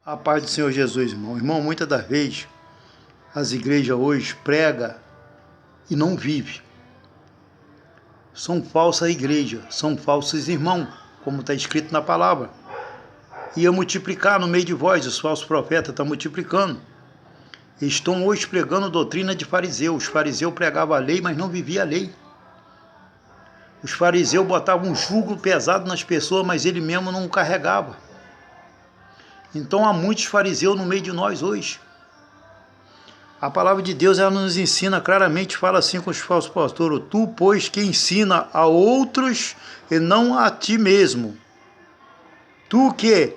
A paz do Senhor Jesus, irmão. Irmão, muitas das vezes as igrejas hoje pregam e não vivem. São falsas igrejas, são falsos irmãos, como está escrito na palavra. Ia multiplicar no meio de vós, os falsos profetas estão multiplicando. Estão hoje pregando doutrina de fariseus. Os fariseus pregavam a lei, mas não viviam a lei. Os fariseus botavam um jugo pesado nas pessoas, mas ele mesmo não carregava. Então há muitos fariseus no meio de nós hoje. A palavra de Deus ela nos ensina claramente, fala assim com os falsos pastores: tu, pois, que ensina a outros e não a ti mesmo. Tu que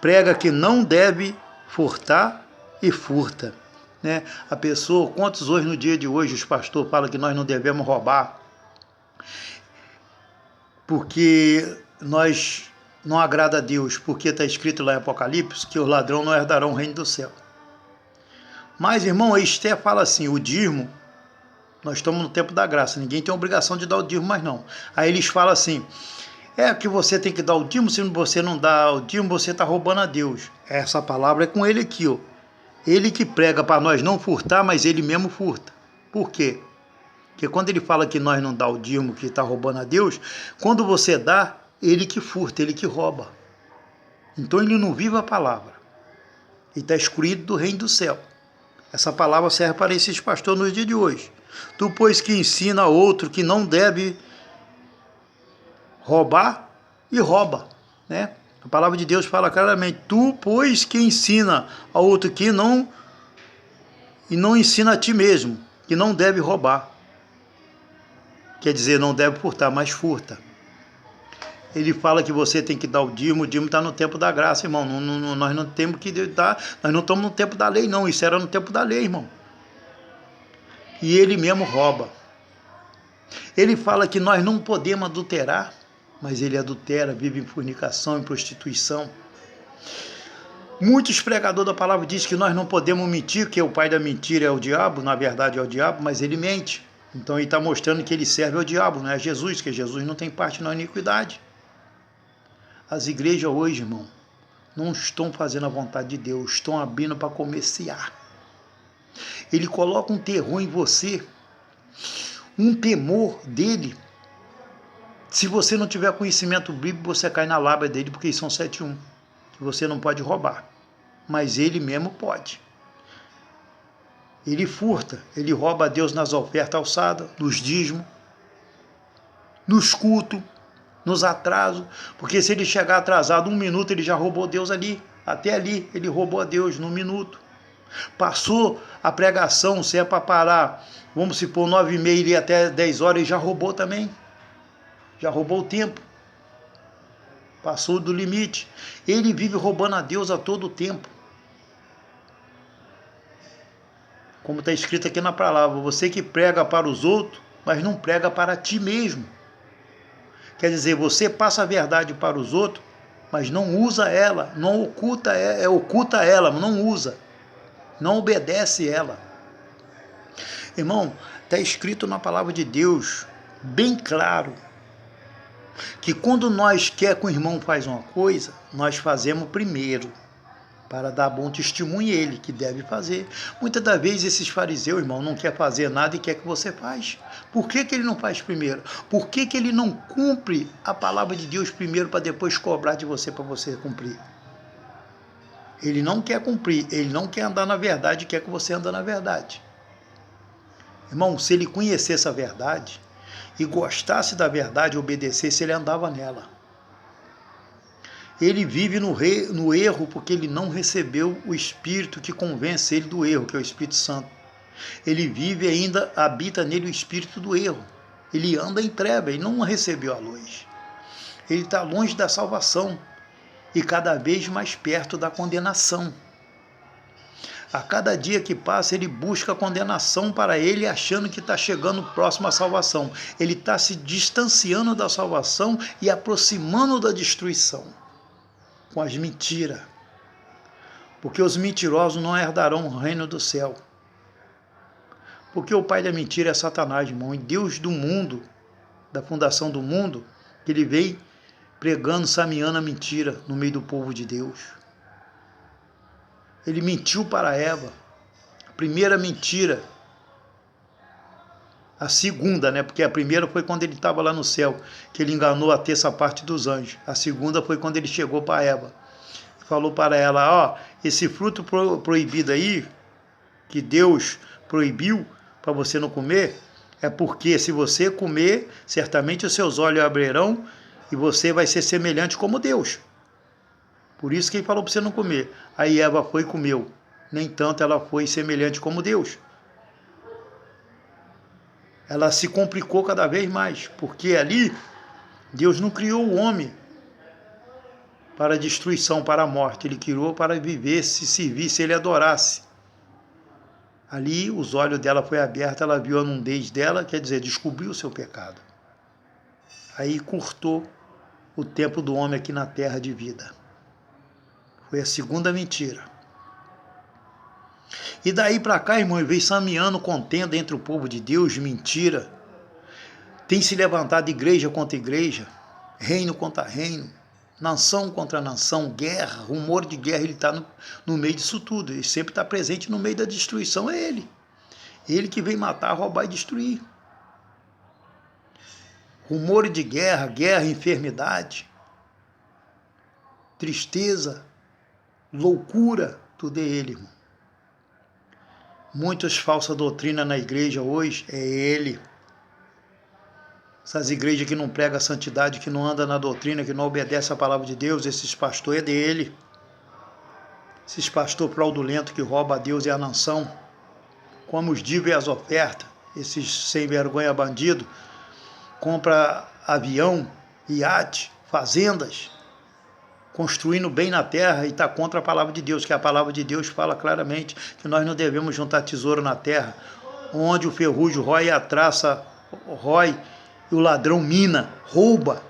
prega que não deve furtar e furta. Né? A pessoa, quantos hoje no dia de hoje os pastores falam que nós não devemos roubar, porque nós não agrada a Deus, porque está escrito lá em Apocalipse que os ladrões não herdarão o reino do céu. Mas, irmão, a Esther fala assim, o dízimo, nós estamos no tempo da graça, ninguém tem a obrigação de dar o dízimo mais não. Aí eles falam assim, que você tem que dar o dízimo, se você não dá o dízimo, você está roubando a Deus. Essa palavra é com ele aqui, ó. Ele que prega para nós não furtar, mas ele mesmo furta. Por quê? Porque quando ele fala que nós não dá o dízimo, que está roubando a Deus, quando você dá, ele que furta, ele que rouba. Então ele não vive a palavra. Ele está excluído do reino do céu. Essa palavra serve para esses pastores nos dias de hoje. Tu, pois, que ensina a outro que não deve roubar e rouba, né? A palavra de Deus fala claramente, tu, pois, que ensina a outro que não e não ensina a ti mesmo, que não deve roubar. Quer dizer, não deve furtar, mas furta. Ele fala que você tem que dar o dízimo está no tempo da graça, irmão. Nós não temos que dar, nós não estamos no tempo da lei, não. Isso era no tempo da lei, irmão. E ele mesmo rouba. Ele fala que nós não podemos adulterar, mas ele adultera, vive em fornicação, em prostituição. Muitos pregadores da palavra dizem que nós não podemos mentir, que o pai da mentira é o diabo, na verdade é o diabo, mas ele mente. Então ele está mostrando que ele serve ao diabo, não é Jesus, que Jesus não tem parte na iniquidade. As igrejas hoje, irmão, não estão fazendo a vontade de Deus, estão abrindo para comerciar. Ele coloca um terror em você, um temor dele. Se você não tiver conhecimento bíblico, você cai na lábia dele, porque são 7:1, que você não pode roubar, mas ele mesmo pode. Ele furta, ele rouba a Deus nas ofertas alçadas, nos dízimos, nos cultos, nos atrasos, porque se ele chegar atrasado 1 minuto, ele já roubou Deus ali, até ali ele roubou a Deus no minuto. Passou a pregação, se é para parar, vamos supor 9h30, ele ia até 10 horas, ele já roubou também, já roubou o tempo, passou do limite. Ele vive roubando a Deus a todo tempo. Como está escrito aqui na palavra, você que prega para os outros, mas não prega para ti mesmo. Quer dizer, você passa a verdade para os outros, mas não usa ela, não oculta ela, não usa, não obedece ela. Irmão, está escrito na palavra de Deus, bem claro, que quando nós quer que o irmão faz uma coisa, nós fazemos primeiro, para dar bom testemunho ele, que deve fazer. Muitas das vezes esses fariseus, irmão, não quer fazer nada e quer que você faz. Por que ele não faz primeiro? Por que ele não cumpre a palavra de Deus primeiro para depois cobrar de você para você cumprir? Ele não quer cumprir, ele não quer andar na verdade, quer que você ande na verdade. Irmão, se ele conhecesse a verdade e gostasse da verdade e obedecesse, ele andava nela. Ele vive no erro porque ele não recebeu o Espírito que convence ele do erro, que é o Espírito Santo. Ele vive e ainda habita nele o Espírito do erro. Ele anda em treva, ele não recebeu a luz. Ele está longe da salvação e cada vez mais perto da condenação. A cada dia que passa, ele busca a condenação para ele, achando que está chegando próximo à salvação. Ele está se distanciando da salvação e aproximando da destruição. Com as mentiras, porque os mentirosos não herdarão o reino do céu, porque o pai da mentira é Satanás, irmão, e Deus do mundo, da fundação do mundo, ele veio pregando, sameando a mentira no meio do povo de Deus. Ele mentiu para Eva. A primeira mentira. A segunda, né? Porque a primeira foi quando ele estava lá no céu, que ele enganou a terça parte dos anjos. A segunda foi quando ele chegou para Eva. Falou para ela, ó, esse fruto proibido aí, que Deus proibiu para você não comer, é porque se você comer, certamente os seus olhos abrirão e você vai ser semelhante como Deus. Por isso que ele falou para você não comer. Aí Eva foi e comeu. Nem tanto ela foi semelhante como Deus. Ela se complicou cada vez mais, porque ali Deus não criou o homem para a destruição, para a morte. Ele criou para viver, se servisse, ele adorasse. Ali os olhos dela foi abertos, ela viu a nudez dela, quer dizer, descobriu o seu pecado. Aí cortou o tempo do homem aqui na terra de vida. Foi a segunda mentira. E daí para cá, irmão, veio sameando contenda entre o povo de Deus, mentira. Tem se levantado igreja contra igreja, reino contra reino, nação contra nação, guerra, rumor de guerra, ele está no meio disso tudo. Ele sempre está presente no meio da destruição, é ele. Ele que vem matar, roubar e destruir. Rumor de guerra, guerra, enfermidade, tristeza, loucura, tudo é ele, irmão. Muitas falsas doutrinas na igreja hoje, é ele. Essas igrejas que não pregam a santidade, que não andam na doutrina, que não obedecem a palavra de Deus, esses pastores é dele. Esses pastores fraudulentos que roubam a Deus e a nação, como os dívidos e as ofertas, esses sem vergonha bandido, compra avião, iate, fazendas, construindo bem na terra e está contra a palavra de Deus, que a palavra de Deus fala claramente que nós não devemos juntar tesouro na terra, onde o ferrugem rói e a traça rói, e o ladrão mina, rouba.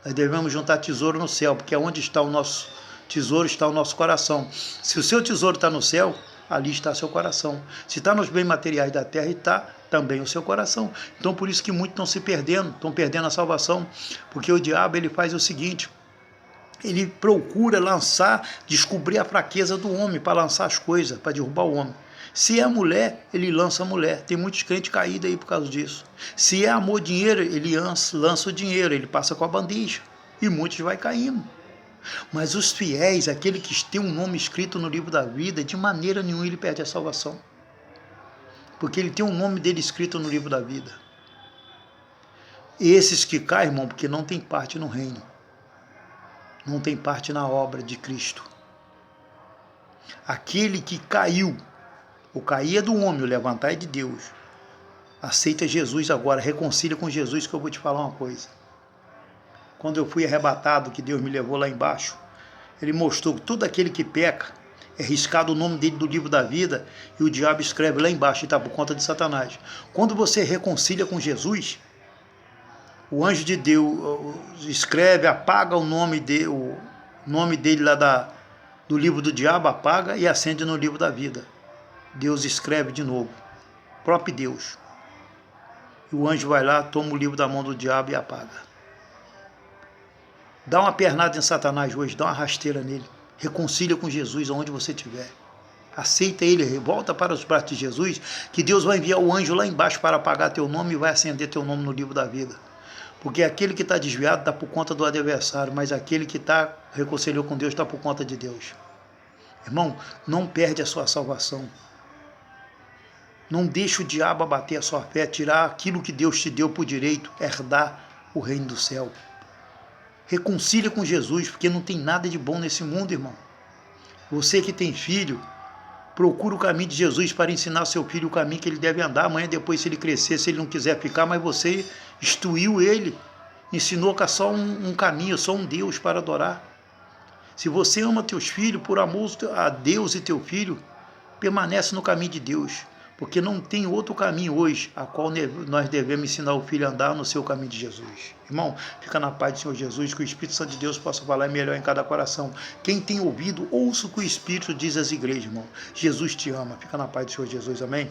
Nós devemos juntar tesouro no céu, porque onde está o nosso tesouro está o nosso coração. Se o seu tesouro está no céu, ali está seu coração. Se está nos bens materiais da terra, está também o seu coração. Então por isso que muitos estão se perdendo, estão perdendo a salvação, porque o diabo ele faz o seguinte, ele procura lançar, descobrir a fraqueza do homem para lançar as coisas, para derrubar o homem. Se é mulher, ele lança a mulher. Tem muitos crentes caídos aí por causa disso. Se é amor, dinheiro, ele lança o dinheiro, ele passa com a bandeja. E muitos vai caindo. Mas os fiéis, aquele que tem um nome escrito no livro da vida, de maneira nenhuma ele perde a salvação. Porque ele tem o nome dele escrito no livro da vida. Esses que caem, irmão, porque não tem parte no reino. Não tem parte na obra de Cristo. Aquele que caiu, o cair é do homem, o levantar é de Deus. Aceita Jesus agora, reconcilia com Jesus, que eu vou te falar uma coisa. Quando eu fui arrebatado, que Deus me levou lá embaixo, ele mostrou que todo aquele que peca, é riscado o nome dele do livro da vida, e o diabo escreve lá embaixo, e está por conta de Satanás. Quando você reconcilia com Jesus, o anjo de Deus escreve, apaga o nome dele lá do livro do diabo, apaga e acende no livro da vida. Deus escreve de novo, próprio Deus. E o anjo vai lá, toma o livro da mão do diabo e apaga. Dá uma pernada em Satanás hoje, dá uma rasteira nele. Reconcilia com Jesus aonde você estiver. Aceita ele, volta para os braços de Jesus, que Deus vai enviar o anjo lá embaixo para apagar teu nome e vai acender teu nome no livro da vida. Porque aquele que está desviado está por conta do adversário, mas aquele que está reconciliou com Deus está por conta de Deus. Irmão, não perde a sua salvação. Não deixe o diabo abater a sua fé, tirar aquilo que Deus te deu por direito, herdar o reino do céu. Reconcilia com Jesus, porque não tem nada de bom nesse mundo, irmão. Você que tem filho, procura o caminho de Jesus para ensinar seu filho o caminho que ele deve andar. Amanhã, depois, se ele crescer, se ele não quiser ficar, mas você instruiu ele, ensinou que é só um caminho, só um Deus para adorar. Se você ama teus filhos, por amor a Deus e teu filho, permanece no caminho de Deus. Porque não tem outro caminho hoje, a qual nós devemos ensinar o filho a andar no seu caminho de Jesus. Irmão, fica na paz do Senhor Jesus, que o Espírito Santo de Deus possa falar melhor em cada coração. Quem tem ouvido, ouça o que o Espírito diz às igrejas, irmão. Jesus te ama. Fica na paz do Senhor Jesus, amém?